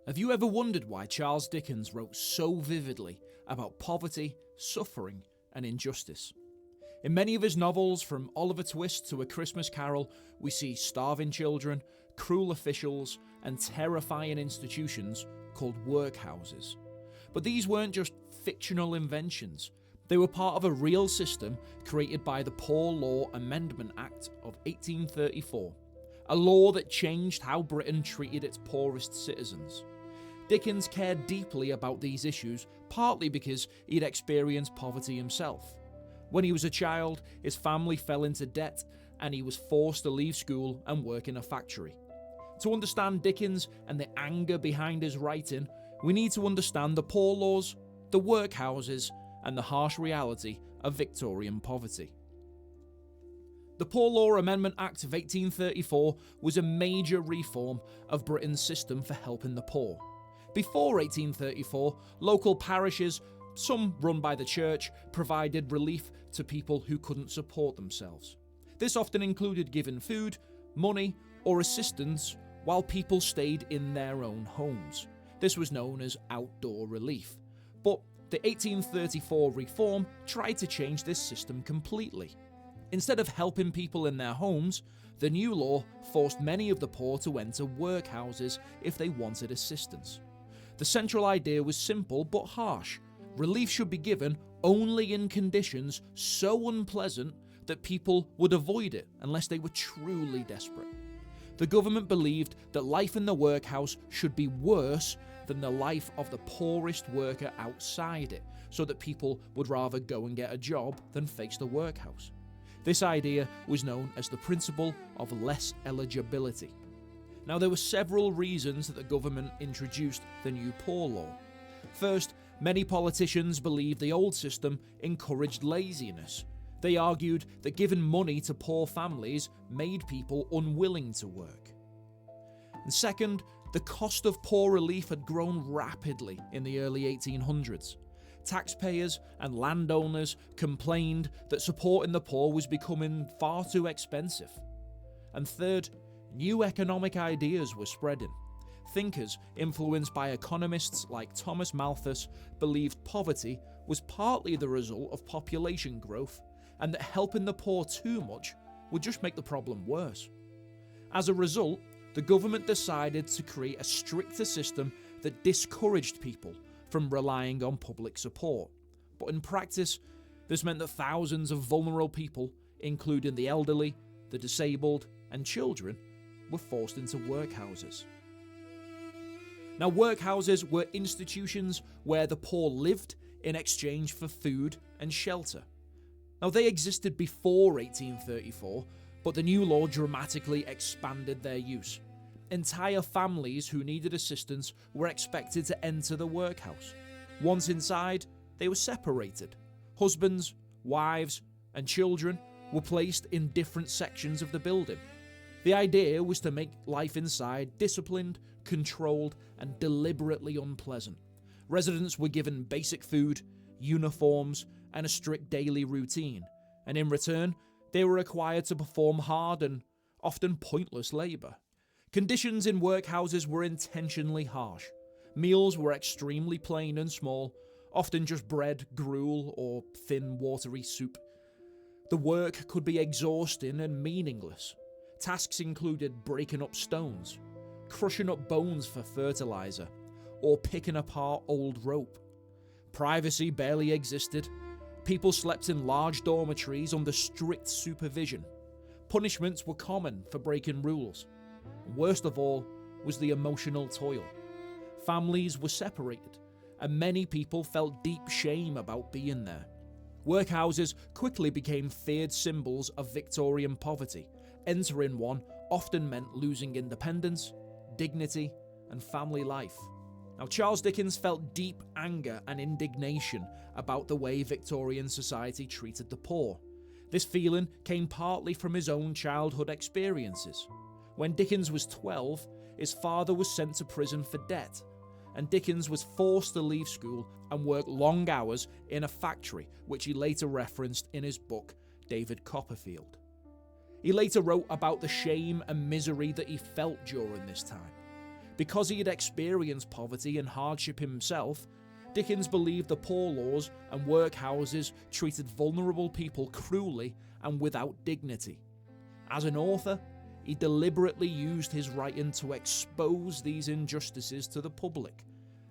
Have you ever wondered why Charles Dickens wrote so vividly about poverty, suffering, and injustice? In many of his novels, from Oliver Twist to A Christmas Carol, we see starving children, cruel officials, and terrifying institutions called workhouses. But these weren't just fictional inventions. They were part of a real system created by the Poor Law Amendment Act of 1834, a law that changed how Britain treated its poorest citizens. Dickens cared deeply about these issues, partly because he'd experienced poverty himself. When he was a child, his family fell into debt and he was forced to leave school and work in a factory. To understand Dickens and the anger behind his writing, we need to understand the poor laws, the workhouses, and the harsh reality of Victorian poverty. The Poor Law Amendment Act of 1834 was a major reform of Britain's system for helping the poor. Before 1834, local parishes, some run by the church, provided relief to people who couldn't support themselves. This often included giving food, money, or assistance while people stayed in their own homes. This was known as outdoor relief. But the 1834 reform tried to change this system completely. Instead of helping people in their homes, the new law forced many of the poor to enter workhouses if they wanted assistance. The central idea was simple but harsh. Relief should be given only in conditions so unpleasant that people would avoid it unless they were truly desperate. The government believed that life in the workhouse should be worse than the life of the poorest worker outside it, so that people would rather go and get a job than face the workhouse. This idea was known as the principle of less eligibility. Now, there were several reasons that the government introduced the new poor law. First, many politicians believed the old system encouraged laziness. They argued that giving money to poor families made people unwilling to work. And second, the cost of poor relief had grown rapidly in the early 1800s. Taxpayers and landowners complained that supporting the poor was becoming far too expensive. And third, new economic ideas were spreading. Thinkers influenced by economists like Thomas Malthus believed poverty was partly the result of population growth, and that helping the poor too much would just make the problem worse. As a result, the government decided to create a stricter system that discouraged people from relying on public support. But in practice, this meant that thousands of vulnerable people, including the elderly, the disabled, and children, were forced into workhouses. Now, workhouses were institutions where the poor lived in exchange for food and shelter. Now, they existed before 1834, but the new law dramatically expanded their use. Entire families who needed assistance were expected to enter the workhouse. Once inside, they were separated. Husbands, wives, and children were placed in different sections of the building. The idea was to make life inside disciplined, controlled, and deliberately unpleasant. Residents were given basic food, uniforms, and a strict daily routine, and in return, they were required to perform hard and often pointless labour. Conditions in workhouses were intentionally harsh. Meals were extremely plain and small, often just bread, gruel, or thin, watery soup. The work could be exhausting and meaningless. Tasks included breaking up stones, crushing up bones for fertilizer, or picking apart old rope. Privacy barely existed. People slept in large dormitories under strict supervision. Punishments were common for breaking rules. Worst of all was the emotional toil. Families were separated, and many people felt deep shame about being there. Workhouses quickly became feared symbols of Victorian poverty. Entering one often meant losing independence, dignity, and family life. Now, Charles Dickens felt deep anger and indignation about the way Victorian society treated the poor. This feeling came partly from his own childhood experiences. When Dickens was 12, his father was sent to prison for debt, and Dickens was forced to leave school and work long hours in a factory, which he later referenced in his book, David Copperfield. He later wrote about the shame and misery that he felt during this time. Because he had experienced poverty and hardship himself, Dickens believed the poor laws and workhouses treated vulnerable people cruelly and without dignity. As an author, he deliberately used his writing to expose these injustices to the public.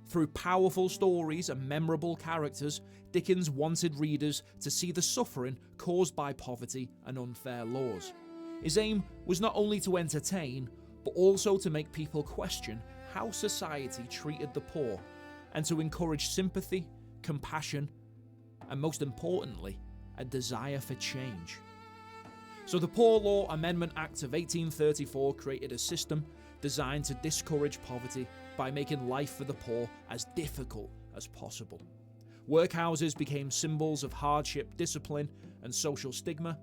Through powerful stories and memorable characters, Dickens wanted readers to see the suffering caused by poverty and unfair laws. His aim was not only to entertain, but also to make people question how society treated the poor, and to encourage sympathy, compassion, and most importantly, a desire for change. So the Poor Law Amendment Act of 1834 created a system designed to discourage poverty by making life for the poor as difficult as possible. Workhouses became symbols of hardship, discipline, and social stigma,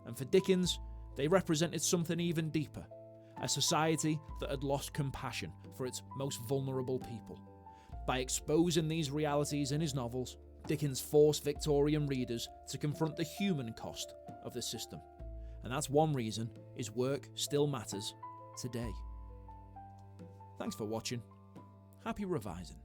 and for Dickens, they represented something even deeper, a society that had lost compassion for its most vulnerable people. By exposing these realities in his novels, Dickens forced Victorian readers to confront the human cost of the system. And that's one reason his work still matters today. Thanks for watching. Happy revising.